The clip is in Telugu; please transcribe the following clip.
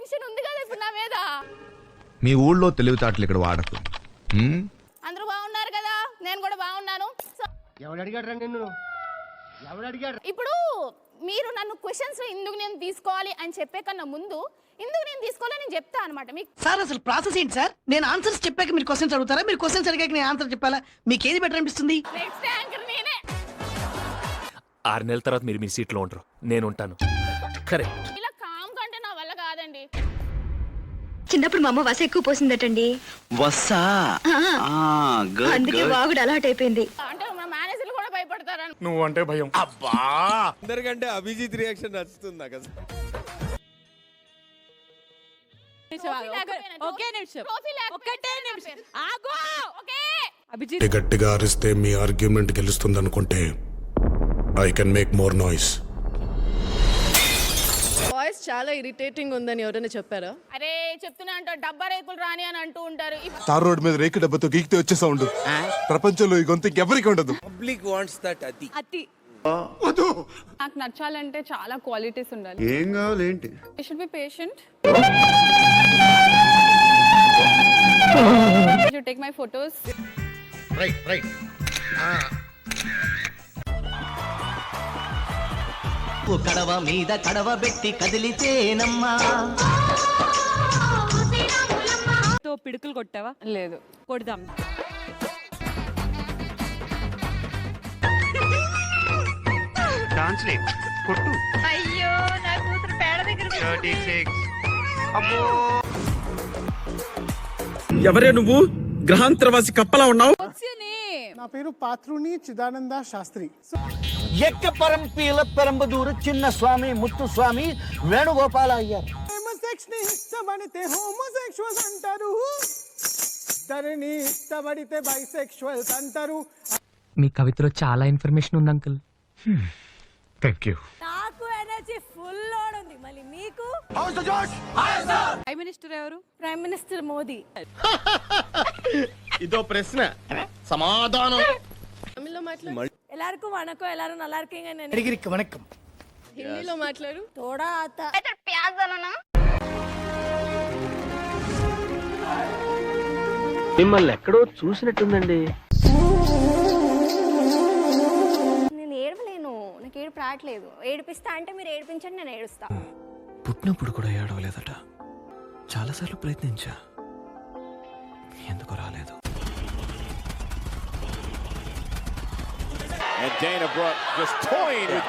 టెన్షన్ ఉంది కదా ఇప్పుడు నా మీద. మీ ఊళ్ళో తెలివితేటలు ఇక్కడ వాడకు. అందరూ బాగున్నారు కదా, నేను కూడా బాగున్నాను. ఎవడు అడిగాడు నిన్ను? ఎవడు అడిగాడు? ఇప్పుడు మీరు నన్ను క్వశ్చన్స్ ఎందుకు నేను తీసుకోవాలి అని చెప్పే కన్నా ముందు ఎందుకు నేను తీసుకోవాలని నేను చెప్తా అనమాట మీకు. సార్ అసలు ప్రాసెస్ ఏంటి సార్? నేను ఆన్సర్స్ చెప్పాక మీరు క్వశ్చన్స్ అడుగుతారా? మీరు క్వశ్చన్స్ అడిగాక నేను ఆన్సర్ చెప్పాలా? మీకు ఏది బెటర్ అనిపిస్తుంది? నెక్స్ట్ యాంకర్ నేనే. 6 నెలల తర్వాత మీరు మీ సీట్లో ఉంటారు, నేను ఉంటాను. కరెక్ట్. ఇలా కామ్ కంటే నా వల్ల కాదండి. చిన్నప్పుడు మా అమ్మ వస ఎక్కువ పోసిందటండి. వస్సా? అందుకే వాగుడు అలవాటు అయిపోయింది. అంటే మా మేనేజర్లు కూడా భయపడతారని. నువ్వు అంటే భయం. అబ్బా అందరికంటే అభిజిత్ రియాక్షన్ నచ్చుతుంది నాకు అసలు. గట్టిగా అరిస్తే మీ ఆర్గ్యుమెంట్ గెలుస్తుంది అనుకుంటే I can make more noise. Voice చాలా ఇరిటేటింగ్ ఉందని ఎవరైనా చెప్పారా? అరే చెప్తున్నా అంట డబ్బా రేకులు రాని అని అంటూ ఉంటారు. తార్ రోడ్ మీద రేకు డబ్బతో గీకితే వచ్చే సౌండ్ ప్రపంచంలో ఈ గొంతు ఎవరికి ఉండదు. పబ్లిక్ వాంట్స్ దట్ అతి. నాకు నచ్చాలంటే చాలా క్వాలిటీస్ ఉండాలి. ఏం కావాలి ఏంటి? You should be patient. You take my photos. Right. కడవ మీద కడవ పెట్టి కదిలితేనమ్మా. తో పిడుకులు కొట్టావా? లేదు, కొడదాం. కొట్టు. అయ్యో నా కూతురు పేడ దగ్గర. ఎవరే నువ్వు? గ్రహాంతరవాసి కప్పలా ఉన్నావు. నా పేరు పాత్రుని చిదానంద శాస్త్రి. ఎక్కపరం పీల పెరంబదూరు చిన్న స్వామి ముత్తు స్వామి వేణుగోపాల అయ్యారు. హోమోసెక్స్ని ఇష్టపడితే హోమోసెక్షువల్స్ అంటారు, ఇద్దరిని ఇష్టపడితే బైసెక్షువల్స్ అంటారు. మీ కవితలో చాలా ఇన్ఫర్మేషన్ ఉంది అంకుల్. Thank you. నాకు ఎనర్జీ ఫుల్ లోడ్ ఉంది. మళ్ళీ మీకు ప్రైమ్ మినిస్టర్ ఎవరు? Prime minister Modi. ఇదో ప్రశ్న సమాధానం. తమిళ్లో మాట్లాడు. ఎల్లరికూ వణకం, எல்லாரும் நல்லா இருக்கீங்க. అడిగిరికి వణకం. హిందీలో మాట్లాడు. తోడా ఆతా. అయితే ప్యాజ్ అననా? మిమ్మల్ని ఎక్కడో చూసినట్టుందండి. నేను ఏడవలేను, నాకు ఏడుపు రావట్లేదు. ఏడిపిస్తా అంటే మీరు ఏడిపించండి, నేను ఏడుస్తా. పుట్టినప్పుడు కూడా ఏడవలేదట. చాలాసార్లు ప్రయత్నించా, ఎందుకు రాలేదు. And Dana Brooke just toying with